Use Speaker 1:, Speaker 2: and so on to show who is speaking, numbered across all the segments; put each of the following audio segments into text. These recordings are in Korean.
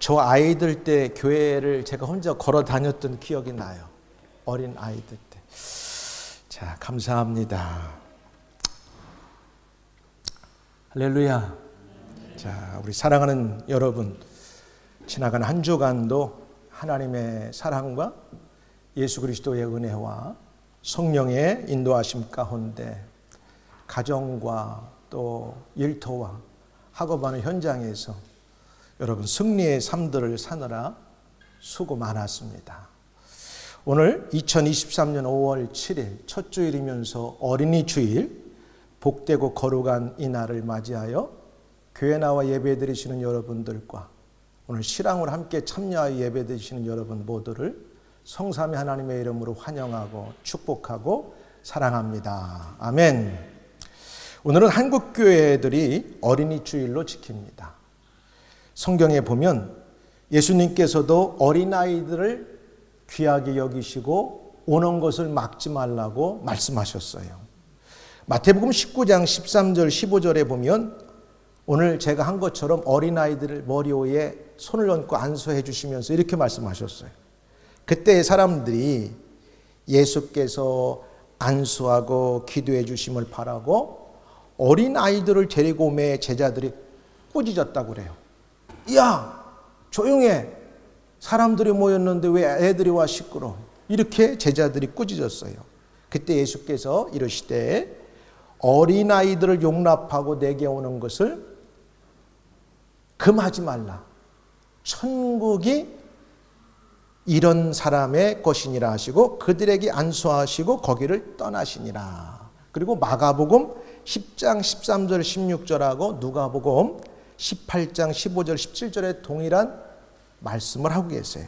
Speaker 1: 저 아이들 때 교회를 제가 혼자 걸어 다녔던 기억이 나요. 어린 아이들 때. 자, 감사합니다. 할렐루야. 자, 우리 사랑하는 여러분, 지나간 한 주간도 하나님의 사랑과 예수 그리스도의 은혜와 성령의 인도하심 가운데 가정과 또 일터와 학업하는 현장에서 여러분 승리의 삶들을 사느라 수고 많았습니다. 오늘 2023년 5월 7일 첫 주일이면서 어린이 주일 복되고 거룩한 이 날을 맞이하여 교회 나와 예배 드리시는 여러분들과 오늘 실황을 함께 참여하여 예배 드리시는 여러분 모두를 성삼위 하나님의 이름으로 환영하고 축복하고 사랑합니다. 아멘. 오늘은 한국 교회들이 어린이 주일로 지킵니다. 성경에 보면 예수님께서도 어린아이들을 귀하게 여기시고 오는 것을 막지 말라고 말씀하셨어요. 마태복음 19장 13절 15절에 보면 오늘 제가 한 것처럼 어린아이들을 머리 위에 손을 얹고 안수해 주시면서 이렇게 말씀하셨어요. 그때 사람들이 예수께서 안수하고 기도해 주심을 바라고 어린아이들을 데리고 오매 제자들이 꾸짖었다고 그래요. 야, 조용해. 사람들이 모였는데 왜 애들이 와 시끄러? 이렇게 제자들이 꾸짖었어요. 그때 예수께서 이르시되 어린아이들을 용납하고 내게 오는 것을 금하지 말라. 천국이 이런 사람의 것이니라 하시고 그들에게 안수하시고 거기를 떠나시니라. 그리고 마가복음 10장 13절 16절하고 누가복음 18장 15절 17절에 동일한 말씀을 하고 계세요.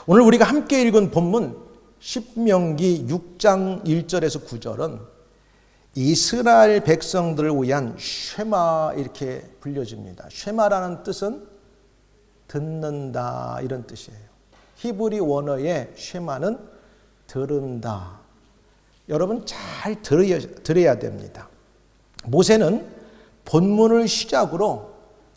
Speaker 1: 오늘 우리가 함께 읽은 본문 신명기 6장 1절에서 9절은 이스라엘 백성들을 위한 쉐마 이렇게 불려집니다. 쉐마라는 뜻은 듣는다 이런 뜻이에요. 히브리 원어의 쉐마는 들은다. 여러분 잘 들어야 됩니다. 모세는 본문을 시작으로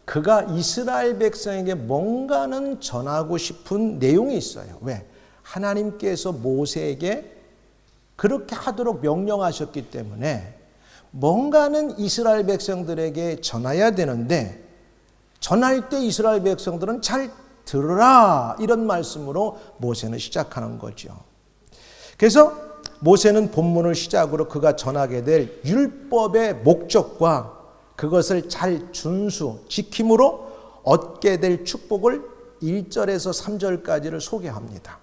Speaker 1: 그가 이스라엘 백성에게 뭔가는 전하고 싶은 내용이 있어요. 왜? 하나님께서 모세에게 그렇게 하도록 명령하셨기 때문에 뭔가는 이스라엘 백성들에게 전해야 되는데 전할 때 이스라엘 백성들은 잘 들으라 이런 말씀으로 모세는 시작하는 거죠. 그래서 모세는 본문을 시작으로 그가 전하게 될 율법의 목적과 그것을 잘 지킴으로 얻게 될 축복을 1절에서 3절까지를 소개합니다.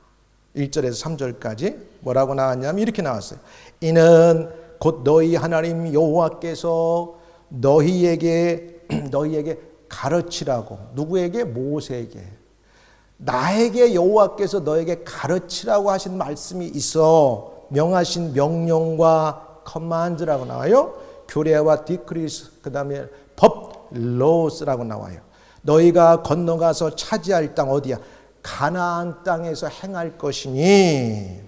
Speaker 1: 1절에서 3절까지 뭐라고 나왔냐면 이렇게 나왔어요. 이는 곧 너희 하나님 여호와께서 너희에게 가르치라고. 누구에게? 모세에게. 나에게 여호와께서 너에게 가르치라고 하신 말씀이 있어. 명하신 명령과 커만드라고 나와요. 규례와 디크리스, 그 다음에 법, 로스라고 나와요. 너희가 건너가서 차지할 땅 어디야? 가나안 땅에서 행할 것이니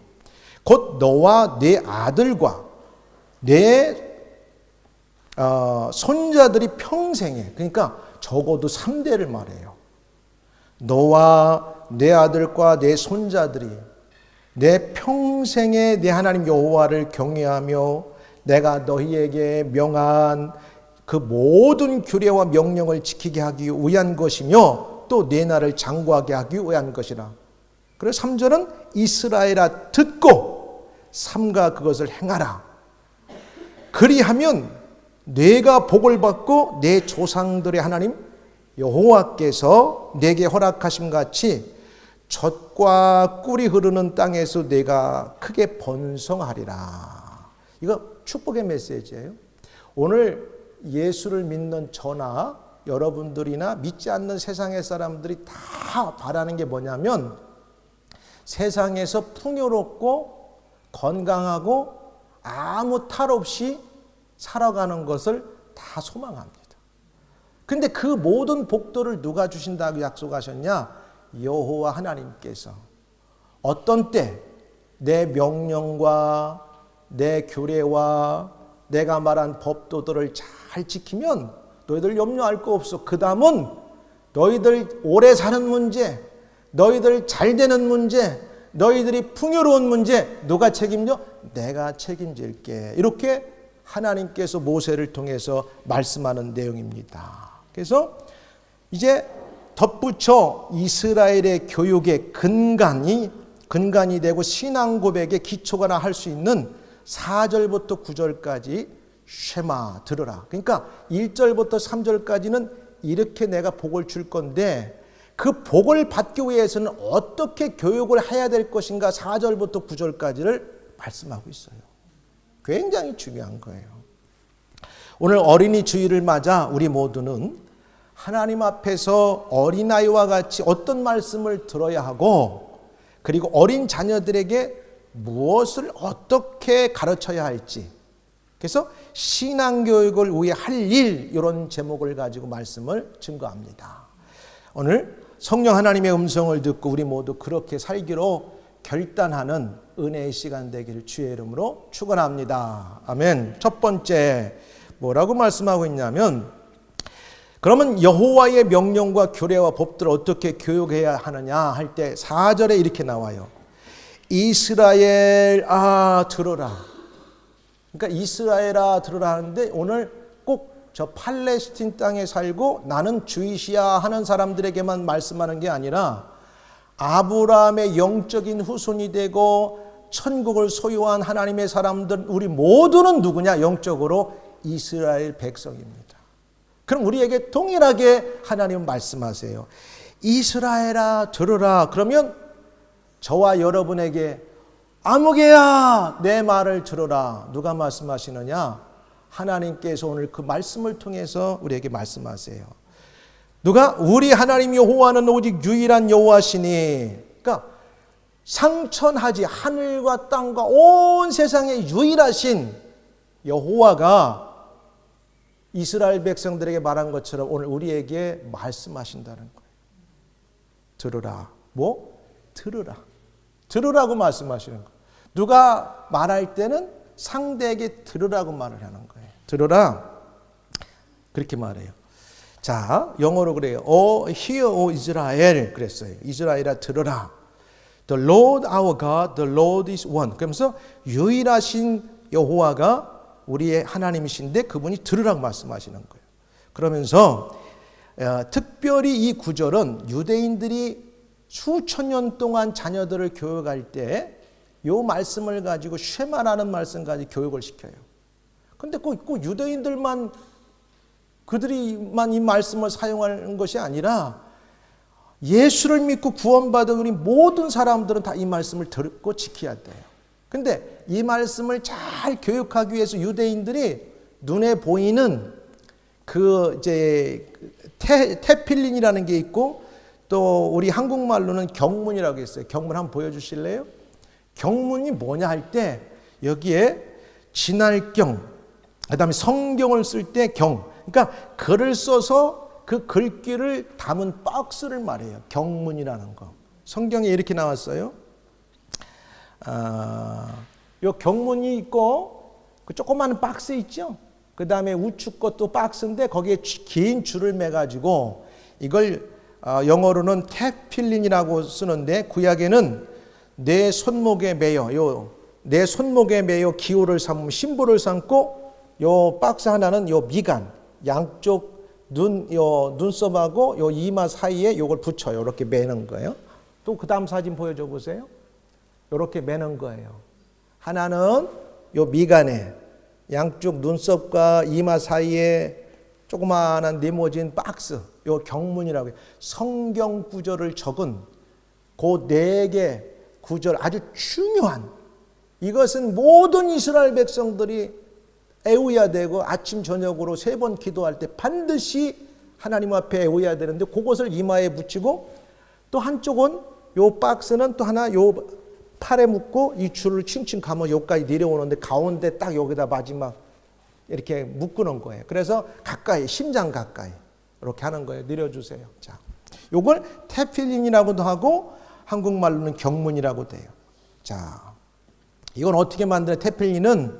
Speaker 1: 곧 너와 네 아들과 네 손자들이 평생에, 그러니까 적어도 3대를 말해요. 너와 내 아들과 내 손자들이 내 평생에 내 하나님 여호와를 경외하며 내가 너희에게 명한 그 모든 규례와 명령을 지키게 하기 위한 것이며 또 내 나라를 장구하게 하기 위한 것이라. 그래서 3절은 이스라엘아 듣고 삼가 그것을 행하라. 그리하면 내가 복을 받고 내 조상들의 하나님 여호와께서 내게 허락하심 같이 젖과 꿀이 흐르는 땅에서 내가 크게 번성하리라. 이거 축복의 메시지예요. 오늘 예수를 믿는 저나 여러분들이나 믿지 않는 세상의 사람들이 다 바라는 게 뭐냐면 세상에서 풍요롭고 건강하고 아무 탈 없이 살아가는 것을 다 소망합니다. 그런데 그 모든 복도를 누가 주신다고 약속하셨냐? 여호와 하나님께서. 어떤 때 내 명령과 내 규례와 내가 말한 법도들을 잘 지키면 너희들 염려할 거 없어. 그 다음은 너희들 오래 사는 문제, 너희들 잘 되는 문제, 너희들이 풍요로운 문제 누가 책임져? 내가 책임질게. 이렇게 하나님께서 모세를 통해서 말씀하는 내용입니다. 그래서 이제 덧붙여 이스라엘의 교육의 근간이 되고 신앙 고백의 기초가 할 수 있는 4절부터 9절까지 쉐마 들으라. 그러니까 1절부터 3절까지는 이렇게 내가 복을 줄 건데 그 복을 받기 위해서는 어떻게 교육을 해야 될 것인가 4절부터 9절까지를 말씀하고 있어요. 굉장히 중요한 거예요. 오늘 어린이 주일을 맞아 우리 모두는 하나님 앞에서 어린아이와 같이 어떤 말씀을 들어야 하고 그리고 어린 자녀들에게 무엇을 어떻게 가르쳐야 할지 그래서 신앙교육을 위해 할 일 이런 제목을 가지고 말씀을 증거합니다. 오늘 성령 하나님의 음성을 듣고 우리 모두 그렇게 살기로 결단하는 은혜의 시간 되기를 주의 이름으로 축원합니다. 아멘. 첫 번째 뭐라고 말씀하고 있냐면 그러면 여호와의 명령과 규례와 법들을 어떻게 교육해야 하느냐 할 때 4절에 이렇게 나와요. 이스라엘 들어라. 그러니까 이스라엘아 들으라 하는데 오늘 꼭 저 팔레스틴 땅에 살고 나는 주이시야 하는 사람들에게만 말씀하는 게 아니라 아브라함의 영적인 후손이 되고 천국을 소유한 하나님의 사람들 우리 모두는 누구냐? 영적으로 이스라엘 백성입니다. 그럼 우리에게 동일하게 하나님은 말씀하세요. 이스라엘아 들으라. 그러면 저와 여러분에게 아무개야 내 말을 들어라. 누가 말씀하시느냐? 하나님께서 오늘 그 말씀을 통해서 우리에게 말씀하세요. 누가? 우리 하나님 여호와는 오직 유일한 여호와시니. 그러니까 상천하지 하늘과 땅과 온 세상에 유일하신 여호와가 이스라엘 백성들에게 말한 것처럼 오늘 우리에게 말씀하신다는 거예요. 들으라. 뭐? 들으라. 들으라고 말씀하시는 거예요. 누가 말할 때는 상대에게 들으라고 말을 하는 거예요. 들으라. 그렇게 말해요. 자, 영어로 그래요. Hear, O Israel. 그랬어요. 이스라엘아 들으라. The Lord our God, the Lord is one. 그러면서 유일하신 여호와가 우리의 하나님이신데 그분이 들으라고 말씀하시는 거예요. 그러면서 특별히 이 구절은 유대인들이 수천 년 동안 자녀들을 교육할 때 이 말씀을 가지고 쉐마라는 말씀 가지고 교육을 시켜요. 근데 꼭 유대인들만 그들이만 이 말씀을 사용하는 것이 아니라 예수를 믿고 구원받은 우리 모든 사람들은 다 이 말씀을 듣고 지켜야 돼요. 근데 이 말씀을 잘 교육하기 위해서 유대인들이 눈에 보이는 그 이제 테필린이라는 게 있고 또 우리 한국말로는 경문이라고 했어요. 경문 한번 보여주실래요? 경문이 뭐냐 할 때 여기에 진할경, 그다음에 성경을 쓸 때 경, 그러니까 글을 써서 그 글귀를 담은 박스를 말해요. 경문이라는 거. 성경에 이렇게 나왔어요. 요 경문이 있고 그 조그마한 박스 있죠. 그 다음에 우측 것도 박스인데 거기에 긴 줄을 매가지고 이걸 영어로는 테필린이라고 쓰는데 구약에는 내 손목에 매여 내 손목에 매여 기호를 삼으면 심부를 삼고 요 박스 하나는 요 미간 양쪽 눈썹하고 요 이마 사이에 요걸 붙여요. 이렇게 매는 거예요. 또 그 다음 사진 보여줘 보세요. 이렇게 매는 거예요. 하나는 요 미간에 양쪽 눈썹과 이마 사이에 조그마한 네모진 박스, 요 경문이라고 해요. 성경 구절을 적은 그 4개 구절 아주 중요한 이것은 모든 이스라엘 백성들이 외워야 되고 아침 저녁으로 3번 기도할 때 반드시 하나님 앞에 외워야 되는데 그것을 이마에 붙이고 또 한쪽은 요 박스는 또 하나 요 팔에 묶고 이 줄을 칭칭 감아 여기까지 내려오는데 가운데 딱 여기다 마지막 이렇게 묶는 거예요. 그래서 가까이 심장 가까이 이렇게 하는 거예요. 내려주세요. 자, 요걸 테필린이라고도 하고 한국말로는 경문이라고 돼요. 자, 이건 어떻게 만드냐? 테필린은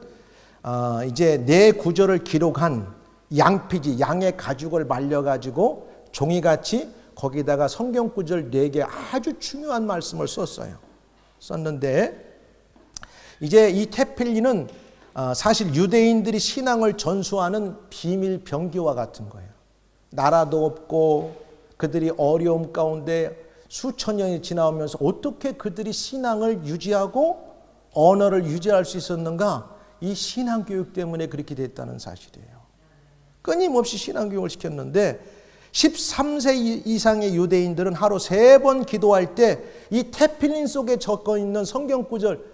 Speaker 1: 이제 내 구절을 기록한 양피지, 양의 가죽을 말려가지고 종이같이 거기다가 성경 구절 4개 아주 중요한 말씀을 썼는데 이제 이 테필리는 사실 유대인들이 신앙을 전수하는 비밀 병기와 같은 거예요. 나라도 없고 그들이 어려움 가운데 수천 년이 지나오면서 어떻게 그들이 신앙을 유지하고 언어를 유지할 수 있었는가? 이 신앙교육 때문에 그렇게 됐다는 사실이에요. 끊임없이 신앙교육을 시켰는데 13세 이상의 유대인들은 하루 3번 기도할 때 이 테필린 속에 적혀 있는 성경 구절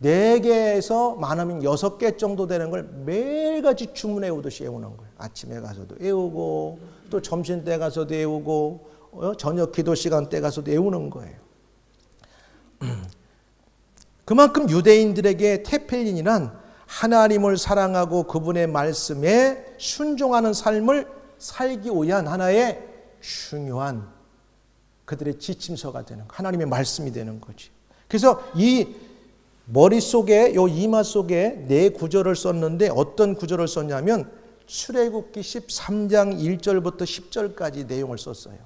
Speaker 1: 4개에서 많으면 6개 정도 되는 걸 매일같이 주문해 오듯이 외우는 거예요. 아침에 가서도 외우고 또 점심때 가서도 외우고 저녁 기도 시간 때 가서도 외우는 거예요. 그만큼 유대인들에게 테필린이란 하나님을 사랑하고 그분의 말씀에 순종하는 삶을 살기 위한 하나의 중요한 그들의 지침서가 되는 거, 하나님의 말씀이 되는 거지. 그래서 이 머릿속에 요 이마 속에 4구절을 썼는데 어떤 구절을 썼냐면 출애굽기 13장 1절부터 10절까지 내용을 썼어요.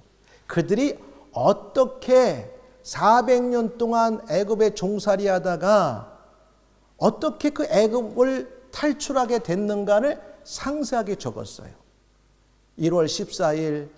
Speaker 1: 그들이 어떻게 400년 동안 애굽에 종살이 하다가 어떻게 그 애굽을 탈출하게 됐는가를 상세하게 적었어요. 1월 14일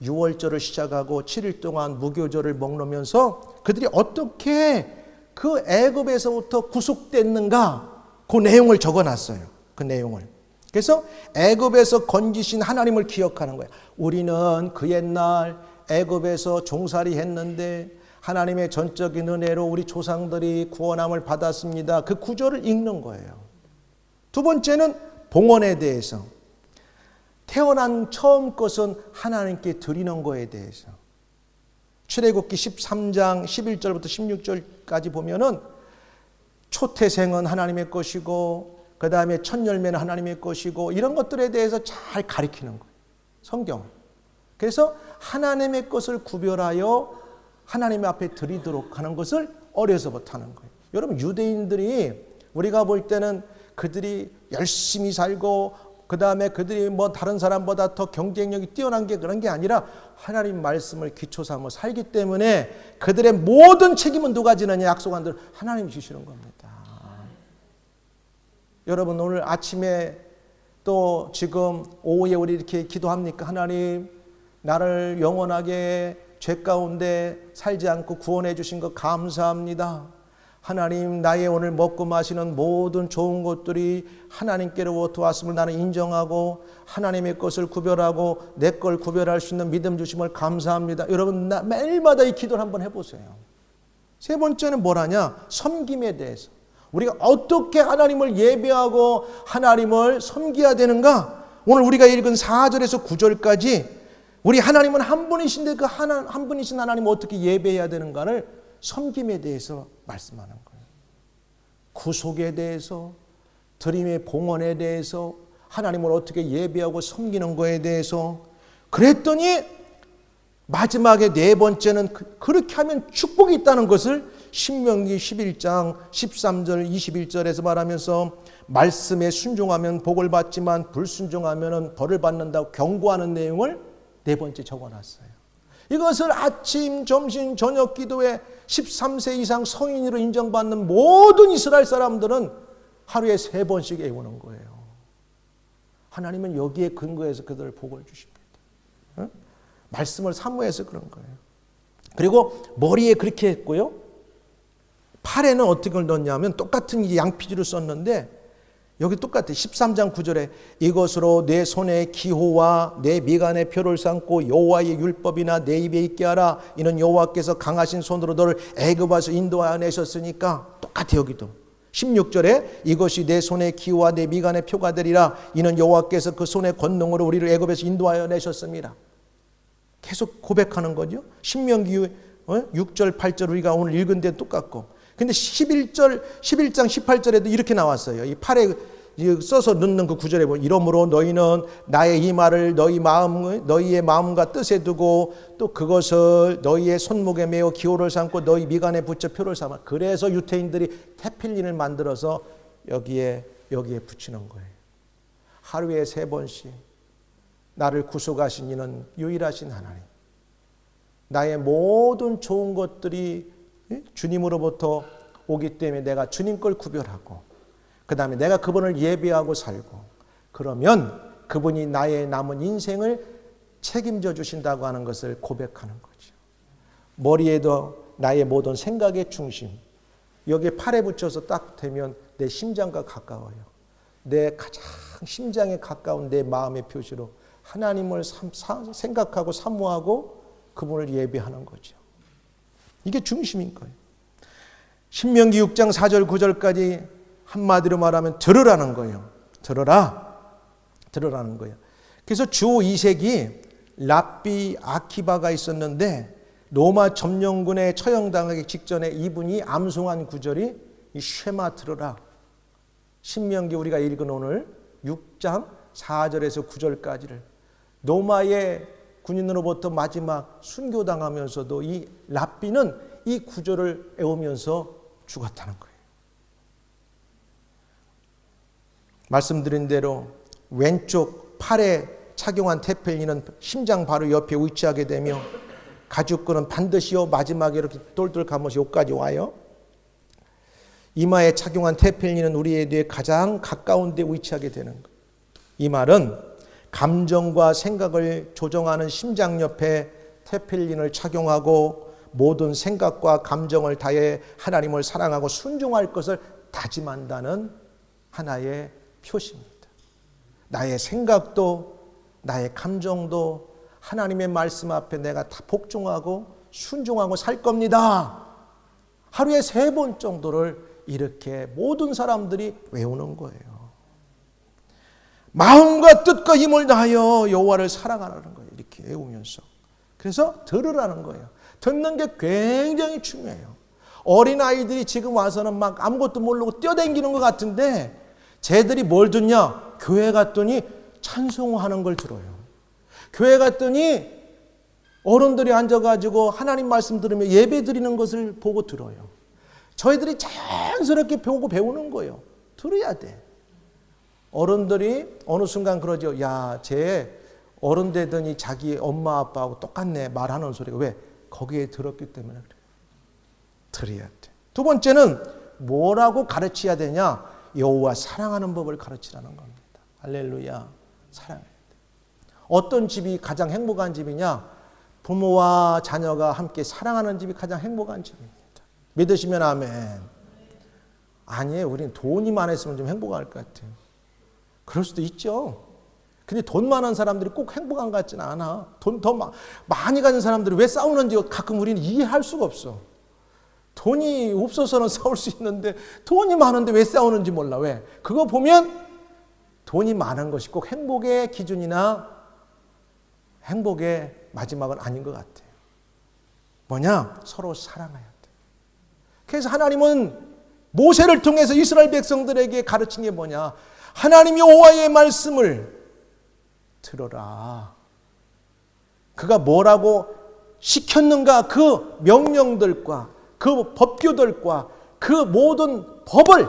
Speaker 1: 6월절을 시작하고 7일 동안 무교절을 먹으면서 그들이 어떻게 그 애굽에서부터 구속됐는가 그 내용을 적어놨어요. 그 내용을. 그래서 애굽에서 건지신 하나님을 기억하는 거예요. 우리는 그 옛날 애굽에서 종살이 했는데 하나님의 전적인 은혜로 우리 조상들이 구원함을 받았습니다. 그 구절을 읽는 거예요. 두 번째는 봉헌에 대해서. 태어난 처음 것은 하나님께 드리는 거에 대해서. 출애굽기 13장 11절부터 16절까지 보면은 초태생은 하나님의 것이고 그 다음에 첫 열매는 하나님의 것이고 이런 것들에 대해서 잘 가르치는 거예요. 성경. 그래서 하나님의 것을 구별하여 하나님 앞에 드리도록 하는 것을 어려서부터 하는 거예요. 여러분 유대인들이 우리가 볼 때는 그들이 열심히 살고 그 다음에 그들이 뭐 다른 사람보다 더 경쟁력이 뛰어난 게 그런 게 아니라 하나님 말씀을 기초 삼아 살기 때문에 그들의 모든 책임은 누가 지느냐 약속한 대로 하나님이 주시는 겁니다. 여러분 오늘 아침에 또 지금 오후에 우리 이렇게 기도합니까? 하나님 나를 영원하게 죄 가운데 살지 않고 구원해 주신 것 감사합니다. 하나님 나의 오늘 먹고 마시는 모든 좋은 것들이 하나님께로부터 왔음을 나는 인정하고 하나님의 것을 구별하고 내 걸 구별할 수 있는 믿음 주심을 감사합니다. 여러분 매일마다 이 기도를 한번 해보세요. 세 번째는 뭐라냐? 섬김에 대해서. 우리가 어떻게 하나님을 예배하고 하나님을 섬겨야 되는가? 오늘 우리가 읽은 4절에서 9절까지 우리 하나님은 한 분이신데 그 한 분이신 하나님을 어떻게 예배해야 되는가를 섬김에 대해서 말씀하는 거예요. 구속에 대해서, 드림의 봉헌에 대해서, 하나님을 어떻게 예배하고 섬기는 거에 대해서. 그랬더니 마지막에 4번째는 그렇게 하면 축복이 있다는 것을 신명기 11장 13절 21절에서 말하면서 말씀에 순종하면 복을 받지만 불순종하면 벌을 받는다고 경고하는 내용을 4번째 적어놨어요. 이것을 아침, 점심, 저녁 기도에 13세 이상 성인으로 인정받는 모든 이스라엘 사람들은 하루에 3번씩 외우는 거예요. 하나님은 여기에 근거해서 그들을 복을 주십니다. 응? 말씀을 사모해서 그런 거예요. 그리고 머리에 그렇게 했고요. 팔에는 어떻게 넣었냐면 똑같은 양피지로 썼는데 여기 똑같아요. 13장 9절에 이것으로 내 손의 기호와 내 미간의 표를 삼고 여호와의 율법이나 내 입에 있게 하라. 이는 여호와께서 강하신 손으로 너를 애굽에서 인도하여 내셨으니까. 똑같아요. 여기도 16절에 이것이 내 손의 기호와 내 미간의 표가 되리라. 이는 여호와께서 그 손의 권능으로 우리를 애굽에서 인도하여 내셨습니다. 계속 고백하는 거죠. 신명기 6절 8절 우리가 오늘 읽은 데는 똑같고. 근데 11장 18절에도 이렇게 나왔어요. 이 팔에 써서 넣는 그 구절에 보면 이러므로 너희는 나의 이 말을 너희의 마음과 뜻에 두고 또 그것을 너희의 손목에 메어 기호를 삼고 너희 미간에 붙여 표를 삼아. 그래서 유태인들이 테필린을 만들어서 여기에 붙이는 거예요. 하루에 3번씩 나를 구속하신 이는 유일하신 하나님. 나의 모든 좋은 것들이 주님으로부터 오기 때문에 내가 주님 걸 구별하고 그 다음에 내가 그분을 예배하고 살고 그러면 그분이 나의 남은 인생을 책임져 주신다고 하는 것을 고백하는 거죠. 머리에도 나의 모든 생각의 중심, 여기에 팔에 붙여서 딱 대면 내 심장과 가까워요. 내 가장 심장에 가까운 내 마음의 표시로 하나님을 생각하고 사모하고 그분을 예배하는 거죠. 이게 중심인 거예요. 신명기 6장 4절 9절까지 한마디로 말하면 들으라는 거예요. 들으라는 거예요. 그래서 주 2세기 랍비 아키바가 있었는데 로마 점령군에 처형당하기 직전에 이분이 암송한 구절이 이 쉐마 들으라. 신명기 우리가 읽은 오늘 6장 4절에서 9절까지를 로마의 군인으로부터 마지막 순교당하면서도 이 랍비는 이 구절을 외우면서 죽었다는 거예요. 말씀드린 대로 왼쪽 팔에 착용한 테펠린은 심장 바로 옆에 위치하게 되며 가죽끈은 반드시 마지막에 이렇게 똘똘 감아서 여기까지 와요. 이마에 착용한 테펠린은 우리의 뇌 가장 가까운 데 위치하게 되는 거예요. 이 말은 감정과 생각을 조정하는 심장 옆에 테펠린을 착용하고 모든 생각과 감정을 다해 하나님을 사랑하고 순종할 것을 다짐한다는 하나의 표시입니다. 나의 생각도 나의 감정도 하나님의 말씀 앞에 내가 다 복종하고 순종하고 살 겁니다. 하루에 3번 정도를 이렇게 모든 사람들이 외우는 거예요. 마음과 뜻과 힘을 다하여 여호와를 사랑하라는 거예요. 이렇게 외우면서. 그래서 들으라는 거예요. 듣는 게 굉장히 중요해요. 어린아이들이 지금 와서는 막 아무것도 모르고 뛰어다니는 것 같은데 쟤들이 뭘 듣냐? 교회 갔더니 찬송하는 걸 들어요. 교회 갔더니 어른들이 앉아가지고 하나님 말씀 들으며 예배 드리는 것을 보고 들어요. 저희들이 자연스럽게 보고 배우는 거예요. 들어야 돼. 어른들이 어느 순간 그러죠. 야, 쟤 어른 되더니 자기 엄마 아빠하고 똑같네 말하는 소리가. 왜? 거기에 들었기 때문에 그래요. 들어야 돼. 두 번째는 뭐라고 가르쳐야 되냐? 여호와 사랑하는 법을 가르치라는 겁니다. 할렐루야. 사랑해야 돼. 어떤 집이 가장 행복한 집이냐? 부모와 자녀가 함께 사랑하는 집이 가장 행복한 집입니다. 믿으시면 아멘. 아니에요. 우리는 돈이 많았으면 좀 행복할 것 같아요. 그럴 수도 있죠. 근데 돈 많은 사람들이 꼭 행복한 것 같지는 않아. 돈 더 많이 가진 사람들이 왜 싸우는지 가끔 우리는 이해할 수가 없어. 돈이 없어서는 싸울 수 있는데 돈이 많은데 왜 싸우는지 몰라. 왜? 그거 보면 돈이 많은 것이 꼭 행복의 기준이나 행복의 마지막은 아닌 것 같아요. 뭐냐? 서로 사랑해야 돼. 그래서 하나님은 모세를 통해서 이스라엘 백성들에게 가르친 게 뭐냐? 하나님 여호와의 말씀을 들어라. 그가 뭐라고 시켰는가? 그 명령들과 그 법규들과 그 모든 법을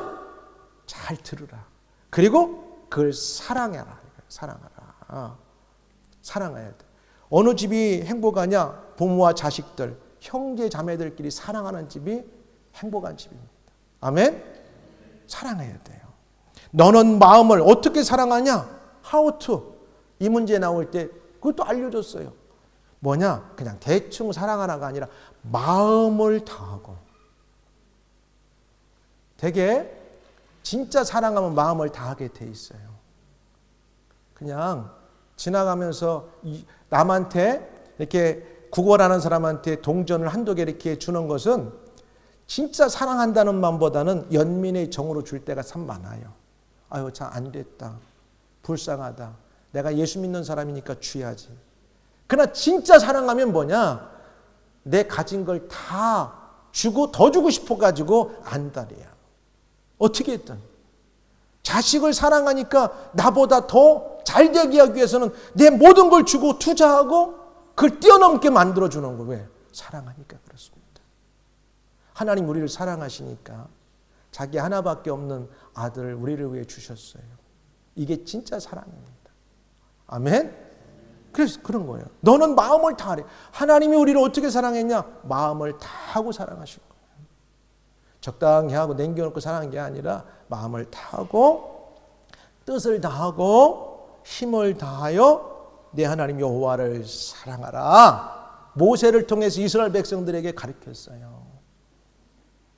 Speaker 1: 잘 들으라. 그리고 그걸 사랑해라. 사랑해야 돼. 어느 집이 행복하냐? 부모와 자식들, 형제 자매들끼리 사랑하는 집이 행복한 집입니다. 아멘? 사랑해야 돼요. 너는 마음을 어떻게 사랑하냐? How to. 이 문제 나올 때 그것도 알려줬어요. 뭐냐? 그냥 대충 사랑하라가 아니라 마음을 다하고. 되게 진짜 사랑하면 마음을 다하게 돼 있어요. 그냥 지나가면서 남한테 이렇게 구걸하는 사람한테 동전을 한두 개 이렇게 주는 것은 진짜 사랑한다는 마음보다는 연민의 정으로 줄 때가 참 많아요. 아유, 참 안 됐다. 불쌍하다. 내가 예수 믿는 사람이니까 줘야지. 그러나 진짜 사랑하면 뭐냐? 내 가진 걸 다 주고 더 주고 싶어가지고 안달이야. 어떻게 했든. 자식을 사랑하니까 나보다 더 잘 되게 하기 위해서는 내 모든 걸 주고 투자하고 그걸 뛰어넘게 만들어주는 거예요. 왜? 사랑하니까 그렇습니다. 하나님 우리를 사랑하시니까 자기 하나밖에 없는 아들을 우리를 위해 주셨어요. 이게 진짜 사랑입니다. 아멘? 그래서 그런 거예요. 너는 마음을 다하래. 하나님이 우리를 어떻게 사랑했냐? 마음을 다하고 사랑하신 거예요. 적당히 하고 남겨놓고 사랑한 게 아니라 마음을 다하고 뜻을 다하고 힘을 다하여 내 하나님 여호와를 사랑하라. 모세를 통해서 이스라엘 백성들에게 가르쳤어요.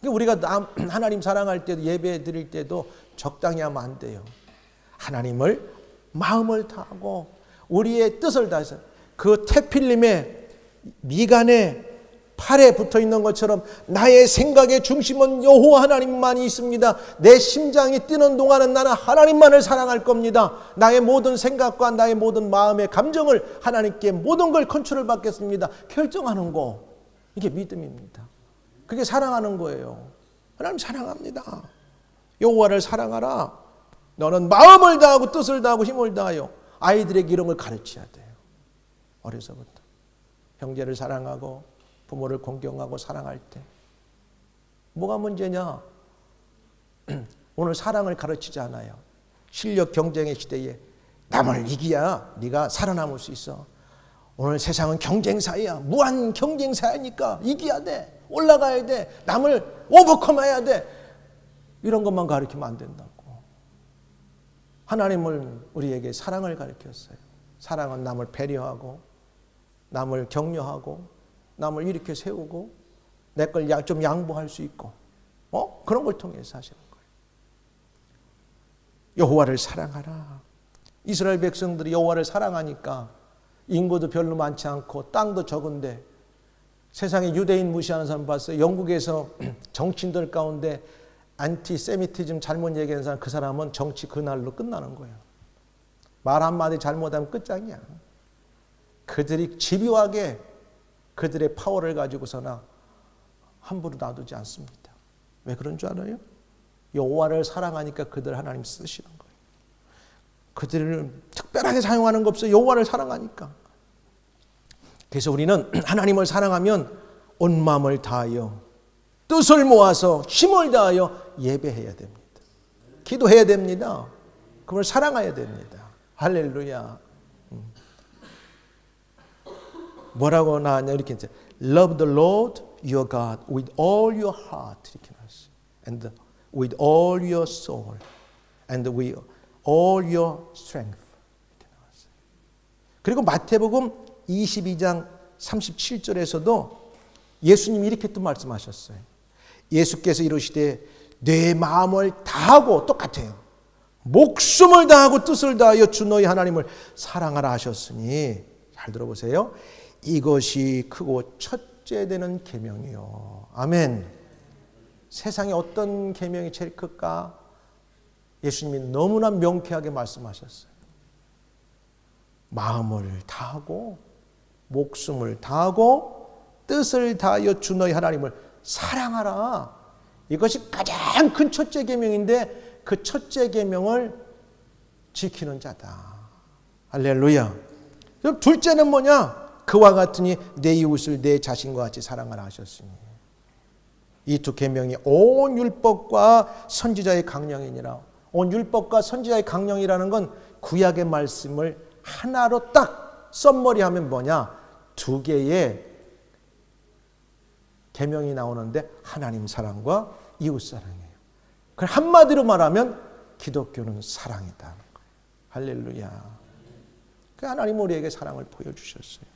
Speaker 1: 우리가 하나님 사랑할 때도 예배 드릴 때도 적당히 하면 안 돼요. 하나님을 마음을 다하고 우리의 뜻을 다해서 그 태필림의 미간에 팔에 붙어있는 것처럼 나의 생각의 중심은 여호와 하나님만이 있습니다. 내 심장이 뛰는 동안은 나는 하나님만을 사랑할 겁니다. 나의 모든 생각과 나의 모든 마음의 감정을 하나님께 모든 걸 컨트롤 받겠습니다. 결정하는 거, 이게 믿음입니다. 그게 사랑하는 거예요. 하나님 사랑합니다. 여호와를 사랑하라. 너는 마음을 다하고 뜻을 다하고 힘을 다하여. 아이들에게 이런 걸 가르쳐야 돼요. 어려서부터. 형제를 사랑하고 부모를 존경하고 사랑할 때. 뭐가 문제냐? 오늘 사랑을 가르치지 않아요. 실력 경쟁의 시대에 남을 이기야 네가 살아남을 수 있어. 오늘 세상은 경쟁사야. 무한 경쟁사니까 이겨야 돼. 올라가야 돼. 남을 오버컴해야 돼. 이런 것만 가르치면 안 된다고. 하나님은 우리에게 사랑을 가르쳤어요. 사랑은 남을 배려하고 남을 격려하고 남을 이렇게 세우고 내 걸 좀 양보할 수 있고 그런 걸 통해서 하시는 거예요. 여호와를 사랑하라. 이스라엘 백성들이 여호와를 사랑하니까 인구도 별로 많지 않고 땅도 적은데 세상에 유대인 무시하는 사람 봤어요. 영국에서 정치인들 가운데 안티세미티즘 잘못 얘기하는 사람, 그 사람은 정치 그날로 끝나는 거예요. 말 한마디 잘못하면 끝장이야. 그들이 집요하게 그들의 파워를 가지고서나 함부로 놔두지 않습니다. 왜 그런 줄 알아요? 여호와를 사랑하니까 그들 하나님 쓰시는 거예요. 그들을 특별하게 사용하는 거 없어요. 여호와를 사랑하니까. 그래서 우리는 하나님을 사랑하면 온 마음을 다하여 뜻을 모아서 힘을 다하여 예배해야 됩니다. 기도해야 됩니다. 그걸 사랑해야 됩니다. 할렐루야. 뭐라고 나왔냐? 이렇게 이제 Love the Lord your God with all your heart 이렇게 나왔어요. And with all your soul and with all your strength 이렇게 나왔어요. 그리고 마태복음 22장 37절에서도 예수님이 이렇게 또 말씀하셨어요. 예수께서 이르시되 내 마음을 다하고 똑같아요. 목숨을 다하고 뜻을 다하여 주 너희 하나님을 사랑하라 하셨으니 잘 들어보세요. 이것이 크고 첫째 되는 계명이요. 아멘. 세상에 어떤 계명이 제일 클까? 예수님이 너무나 명쾌하게 말씀하셨어요. 마음을 다하고 목숨을 다하고 뜻을 다하여 주 너희 하나님을 사랑하라. 이것이 가장 큰 첫째 계명인데 그 첫째 계명을 지키는 자다. 할렐루야. 그럼 둘째는 뭐냐? 그와 같으니 내 이웃을 내 자신과 같이 사랑하라 하셨으니. 이 두 계명이 온 율법과 선지자의 강령이니라. 온 율법과 선지자의 강령이라는 건 구약의 말씀을 하나로 딱 썸머리하면 뭐냐? 두 개의 계명이 나오는데 하나님 사랑과 이웃 사랑이에요. 그 한마디로 말하면 기독교는 사랑이다. 할렐루야. 그 하나님 우리에게 사랑을 보여주셨어요.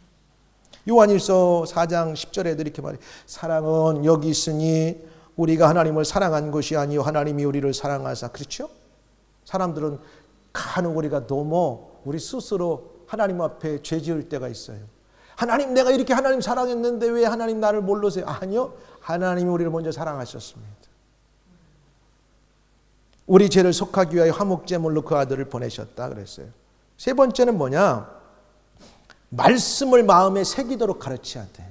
Speaker 1: 요한일서 4장 10절에도 이렇게 말해요. 사랑은 여기 있으니 우리가 하나님을 사랑한 것이 아니요 하나님이 우리를 사랑하사. 그렇죠? 사람들은 간혹 우리가 너무 우리 스스로 하나님 앞에 죄 지을 때가 있어요. 하나님 내가 이렇게 하나님 사랑했는데 왜 하나님 나를 몰라세요? 아니요. 하나님이 우리를 먼저 사랑하셨습니다. 우리 죄를 속하기 위하여 화목제물로 그 아들을 보내셨다 그랬어요. 세 번째는 뭐냐? 말씀을 마음에 새기도록 가르쳐야 돼요.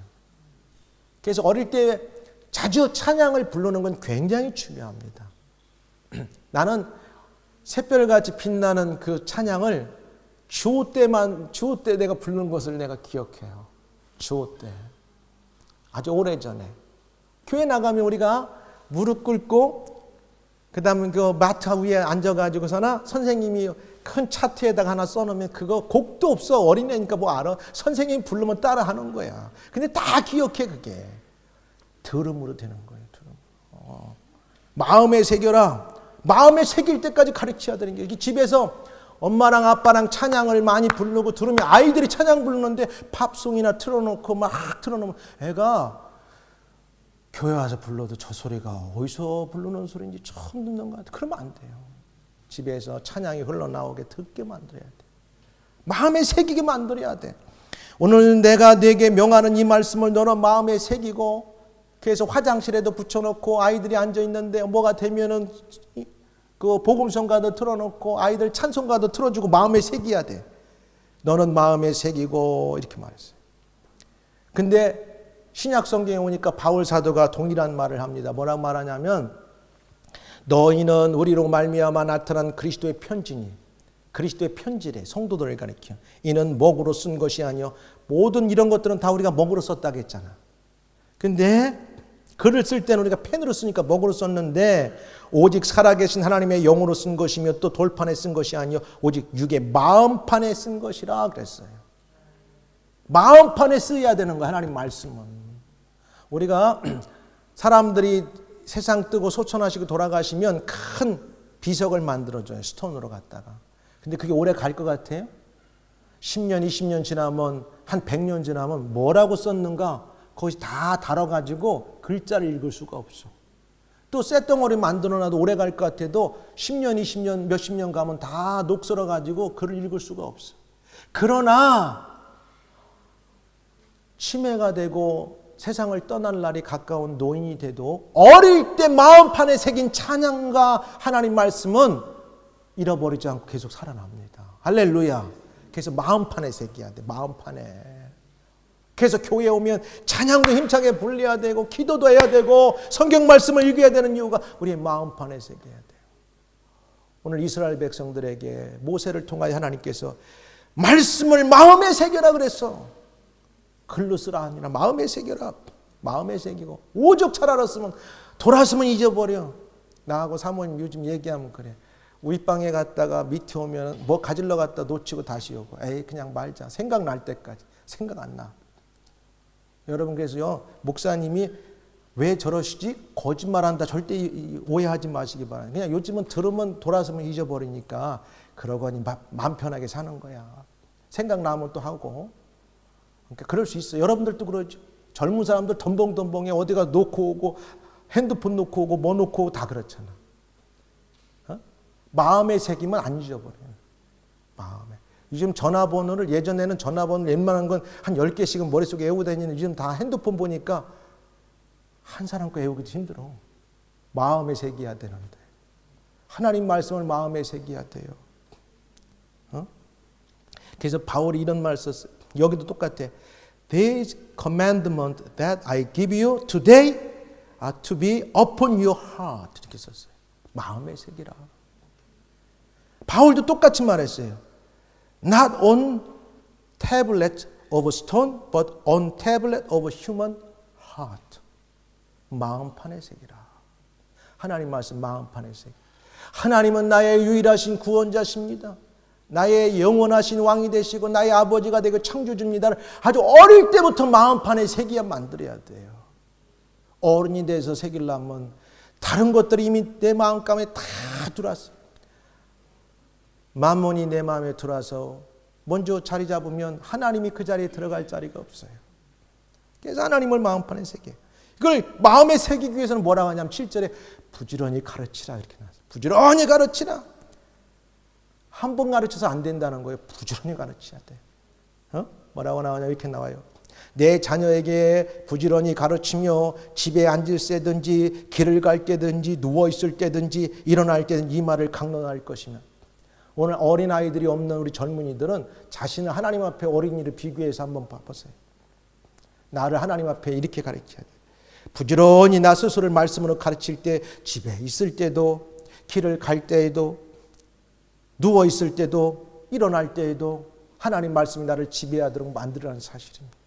Speaker 1: 그래서 어릴 때 자주 찬양을 부르는 건 굉장히 중요합니다. 나는 샛별같이 빛나는 그 찬양을 주호 때 내가 부르는 것을 내가 기억해요. 주호 때. 아주 오래전에. 교회 나가면 우리가 무릎 꿇고 그 다음에 그 마차 위에 앉아가지고서나 선생님이 큰 차트에다가 하나 써놓으면 그거 곡도 없어. 어린애니까 뭐 알아. 선생님이 부르면 따라 하는 거야. 근데 다 기억해 그게. 들음으로 되는 거예요. 들음. 마음에 새겨라. 마음에 새길 때까지 가르쳐야 되는 게. 집에서 엄마랑 아빠랑 찬양을 많이 부르고 들으면 아이들이 찬양 부르는데 팝송이나 틀어놓고 막 틀어놓으면 애가 교회 와서 불러도 저 소리가 어디서 부르는 소리인지 처음 듣는 것 같아. 그러면 안 돼요. 집에서 찬양이 흘러나오게 듣게 만들어야 돼. 마음에 새기게 만들어야 돼. 오늘 내가 네게 명하는 이 말씀을 너는 마음에 새기고, 그래서 화장실에도 붙여놓고 아이들이 앉아있는데 뭐가 되면은 그 복음성가도 틀어놓고 아이들 찬송가도 틀어주고 마음에 새겨야 돼. 너는 마음에 새기고 이렇게 말했어요. 근데 신약 성경에 오니까 바울 사도가 동일한 말을 합니다. 뭐라고 말하냐면 너희는 우리로 말미암아 나타난 그리스도의 편지니, 그리스도의 편지래. 성도들을 가리켜. 이는 먹으로 쓴 것이 아니요 모든 이런 것들은 다 우리가 먹으로 썼다고 했잖아. 근데 글을 쓸 때는 우리가 펜으로 쓰니까 먹으로 썼는데 오직 살아계신 하나님의 영으로 쓴 것이며 또 돌판에 쓴 것이 아니요 오직 육의 마음판에 쓴 것이라 그랬어요. 마음판에 써야 되는 거야. 하나님 말씀은. 우리가 사람들이 세상 뜨고 소천하시고 돌아가시면 큰 비석을 만들어줘요. 스톤으로 갖다가. 근데 그게 오래 갈 것 같아요? 10년, 20년 지나면, 한 100년 지나면 뭐라고 썼는가 거기서 다 달아가지고 글자를 읽을 수가 없어. 또 쇳덩어리 만들어놔도 오래 갈 것 같아도 10년, 20년, 몇십 년 가면 다 녹슬어가지고 글을 읽을 수가 없어. 그러나 치매가 되고 세상을 떠날 날이 가까운 노인이 돼도 어릴 때 마음판에 새긴 찬양과 하나님 말씀은 잃어버리지 않고 계속 살아납니다. 할렐루야. 그래서 마음판에 새겨야 돼. 마음판에. 그래서 교회에 오면 찬양도 힘차게 불러야 되고 기도도 해야 되고 성경 말씀을 읽어야 되는 이유가 우리의 마음판에 새겨야 돼요. 오늘 이스라엘 백성들에게 모세를 통하여 하나님께서 말씀을 마음에 새겨라 그랬어. 글로 쓰라 아니라 마음에 새겨라. 마음에 새기고 오죽 잘 알았으면 돌았으면 잊어버려. 나하고 사모님 요즘 얘기하면 그래. 우리 방에 갔다가 밑에 오면 뭐 가지러 갔다 놓치고 다시 오고 에이 그냥 말자. 생각날 때까지. 생각 안 나. 여러분 그래서요 목사님이 왜 저러시지? 거짓말한다. 절대 오해하지 마시기 바랍니다. 그냥 요즘은 들으면 돌아서면 잊어버리니까 그러거니 마음 편하게 사는 거야. 생각나면 또 하고. 그러니까 그럴 수 있어요. 여러분들도 그러죠. 젊은 사람들 덤벙덤벙에 어디가 놓고 오고 핸드폰 놓고 오고 뭐 놓고 오고 다 그렇잖아. 어? 마음에 새기면 안 잊어버려요. 마음에. 요즘 전화번호를 예전에는 전화번호 웬만한 건 한 10개씩은 머릿속에 외우고 다니는 요즘 다 핸드폰 보니까 한 사람 거 외우기도 힘들어. 마음에 새겨야 되는데. 하나님 말씀을 마음에 새겨야 돼요. 어? 그래서 바울이 이런 말 썼어요. 여기도 똑같아. This commandment that I give you today are to be upon your heart. 이렇게 썼어요. 마음에 새기라. 바울도 똑같이 말했어요. Not on tablet of stone, but on tablet of human heart. 마음판에 새기라. 하나님 말씀 마음판에 새기. 하나님은 나의 유일하신 구원자십니다. 나의 영원하신 왕이 되시고 나의 아버지가 되고 창조주입니다를 아주 어릴 때부터 마음판에 새기야 만들어야 돼요. 어른이 돼서 새기려면 다른 것들이 이미 내 마음감에 다 들어왔어. 만몬이 내 마음에 들어와서 먼저 자리 잡으면 하나님이 그 자리에 들어갈 자리가 없어요. 그래서 하나님을 마음판에 새겨. 이걸 마음에 새기기 위해서는 뭐라고 하냐면 7절에 부지런히 가르치라 이렇게 나와요. 부지런히 가르치라. 한 번 가르쳐서 안 된다는 거예요. 부지런히 가르쳐야 돼. 어? 뭐라고 나오냐 이렇게 나와요. 내 자녀에게 부지런히 가르치며 집에 앉을 때든지 길을 갈 때든지 누워 있을 때든지 일어날 때든지 이 말을 강론할 것이며. 오늘 어린아이들이 없는 우리 젊은이들은 자신을 하나님 앞에 어린이를 비교해서 한번 봐보세요. 나를 하나님 앞에 이렇게 가르쳐야 돼. 부지런히 나 스스로를 말씀으로 가르칠 때 집에 있을 때도 길을 갈 때에도 누워 있을 때도 일어날 때에도 하나님 말씀이 나를 지배하도록 만들어라는 사실입니다.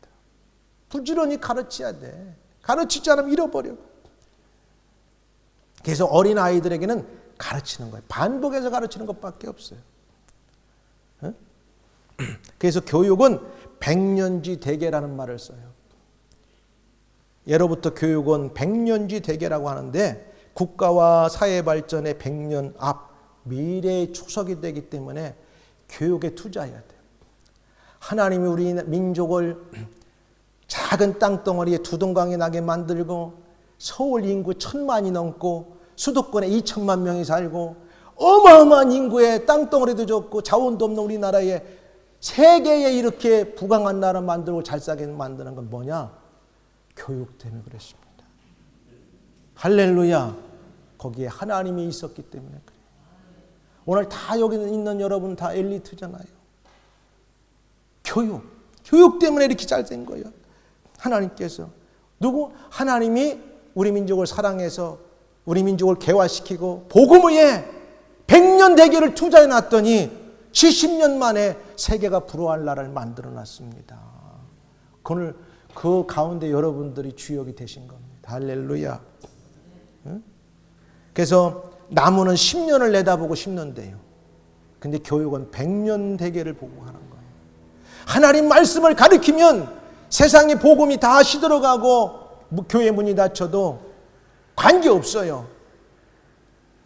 Speaker 1: 부지런히 가르쳐야 돼. 가르치지 않으면 잃어버려. 그래서 어린 아이들에게는 가르치는 거예요. 반복해서 가르치는 것밖에 없어요. 그래서 교육은 백년지 대계라는 말을 써요. 예로부터 교육은 백년지 대계라고 하는데 국가와 사회 발전의 100년 앞 미래의 초석이 되기 때문에 교육에 투자해야 돼요. 하나님이 우리 민족을 작은 땅덩어리에 두동강이 나게 만들고 서울 인구 1000만이 넘고 수도권에 2천만 명이 살고 어마어마한 인구에 땅덩어리도 적고 자원도 없는 우리나라에 세계에 이렇게 부강한 나라 만들고 잘 살게 만드는 건 뭐냐? 교육 때문에 그랬습니다. 할렐루야. 거기에 하나님이 있었기 때문에 그래요. 오늘 다 여기 있는 여러분 다 엘리트잖아요. 교육 때문에 이렇게 잘 된 거예요. 하나님께서. 누구? 하나님이 우리 민족을 사랑해서 우리 민족을 개화시키고 복음 위에 100년 대계를 투자해 놨더니 70년 만에 세계가 부러워할 나라를 만들어 놨습니다. 오늘 그 가운데 여러분들이 주역이 되신 겁니다. 할렐루야. 그래서 나무는 10년을 내다보고 심는데요. 근데 교육은 100년 대계를 보고 하는 거예요. 하나님 말씀을 가르치면 세상의 복음이 다 시들어가고 교회 문이 닫혀도 관계없어요.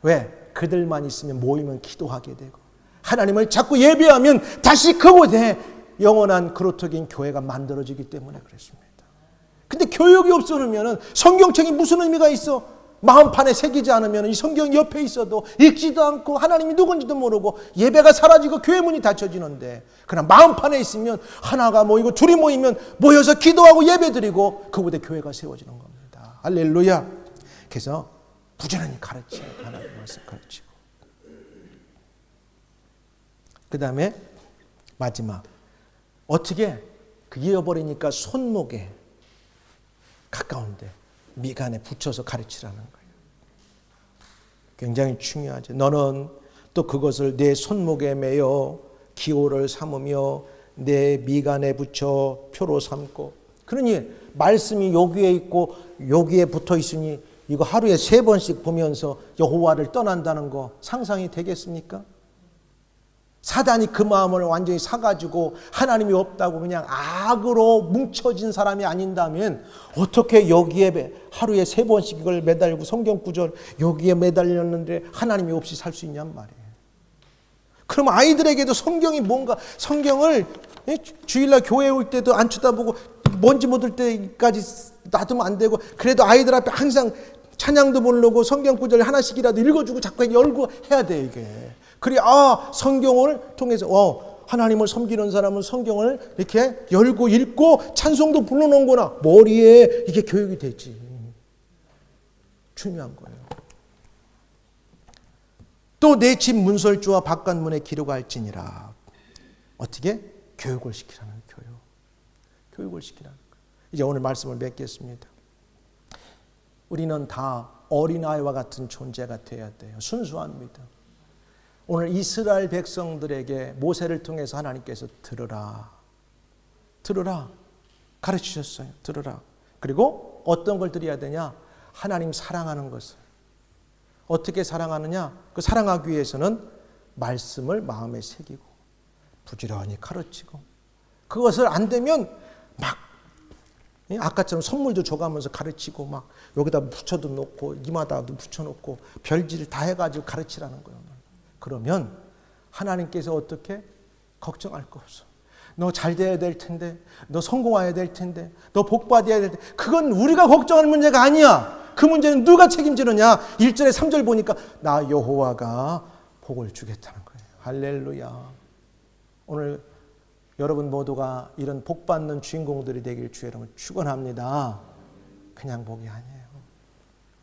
Speaker 1: 왜? 그들만 있으면 모이면 기도하게 되고 하나님을 자꾸 예배하면 다시 그곳에 영원한 그로터긴 교회가 만들어지기 때문에 그렇습니다. 근데 교육이 없으면 성경책이 무슨 의미가 있어? 마음판에 새기지 않으면 이 성경 옆에 있어도 읽지도 않고 하나님이 누군지도 모르고 예배가 사라지고 교회 문이 닫혀지는데 그러나 마음판에 있으면 하나가 모이고 둘이 모이면 모여서 기도하고 예배드리고 그곳에 교회가 세워지는 겁니다. 할렐루야. 그래서 부지런히 가르치고 하나님 말씀 가르치고 그 다음에 마지막 어떻게 잃어버리니까 손목에 가까운데 미간에 붙여서 가르치라는 거예요. 굉장히 중요하죠. 너는 또 그것을 내 손목에 매어 기호를 삼으며 내 미간에 붙여 표로 삼고. 그러니 말씀이 여기에 있고 여기에 붙어 있으니 이거 하루에 3번씩 보면서 여호와를 떠난다는 거 상상이 되겠습니까? 사단이 그 마음을 완전히 사가지고 하나님이 없다고 그냥 악으로 뭉쳐진 사람이 아닌다면 어떻게 여기에 하루에 3번씩 이걸 매달고 성경 구절 여기에 매달렸는데 하나님이 없이 살 수 있냔 말이에요. 그럼 아이들에게도 성경이 뭔가 성경을 주일날 교회 올 때도 안 쳐다보고 먼지 묻을 때까지 놔두면 안 되고 그래도 아이들 앞에 항상 찬양도 부르고 성경 구절 하나씩이라도 읽어주고 자꾸 열고 해야 돼 이게. 그래 성경을 통해서 하나님을 섬기는 사람은 성경을 이렇게 열고 읽고 찬송도 불러놓은구나. 머리에 이게 교육이 되지. 중요한 거예요. 또 내 집 문설주와 바깥문에 기록할지니라. 어떻게? 교육을 시키라는 교육. 교육을 시키라는 거예요. 이제 오늘 말씀을 맺겠습니다. 우리는 다 어린아이와 같은 존재가 되어야 돼요. 순수합니다. 오늘 이스라엘 백성들에게 모세를 통해서 하나님께서 들으라. 가르치셨어요. 들으라. 그리고 어떤 걸 드려야 되냐? 하나님 사랑하는 것을. 어떻게 사랑하느냐? 그 사랑하기 위해서는 말씀을 마음에 새기고 부지런히 가르치고 그것을 안 되면 막 아까처럼 선물도 줘가면서 가르치고 막 여기다 붙여도 놓고 이마다도 붙여놓고 별짓을 다 해가지고 가르치라는 거예요. 그러면 하나님께서 어떻게? 걱정할 거 없어. 너 잘 돼야 될 텐데, 너 성공해야 될 텐데, 너 복 받아야 될 텐데. 그건 우리가 걱정하는 문제가 아니야. 그 문제는 누가 책임지느냐? 1절에 3절 보니까 나 여호와가 복을 주겠다는 거예요. 할렐루야. 오늘 여러분 모두가 이런 복 받는 주인공들이 되길 주의 이름으로 축원합니다. 그냥 복이 아니에요.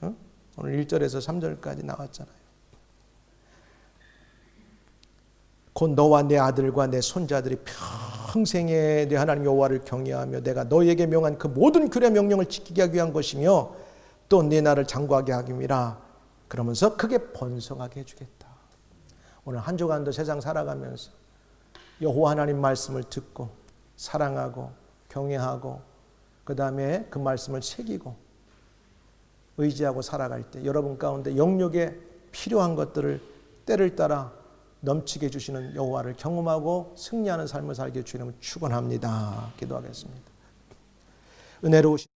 Speaker 1: 응? 오늘 1절에서 3절까지 나왔잖아요. 곧 너와 내 아들과 내 손자들이 평생에 내 하나님 여호와를 경외하며 내가 너에게 명한 그 모든 규례 명령을 지키게 하기 위한 것이며 또 네 나를 장구하게 하기 위함이라. 그러면서 크게 번성하게 해주겠다. 오늘 한 주간도 세상 살아가면서 여호와 하나님 말씀을 듣고 사랑하고 경외하고 그 다음에 그 말씀을 새기고 의지하고 살아갈 때 여러분 가운데 영역에 필요한 것들을 때를 따라 넘치게 해주시는 여호와를 경험하고 승리하는 삶을 살게 주님을 축원합니다. 기도하겠습니다. 은혜로우신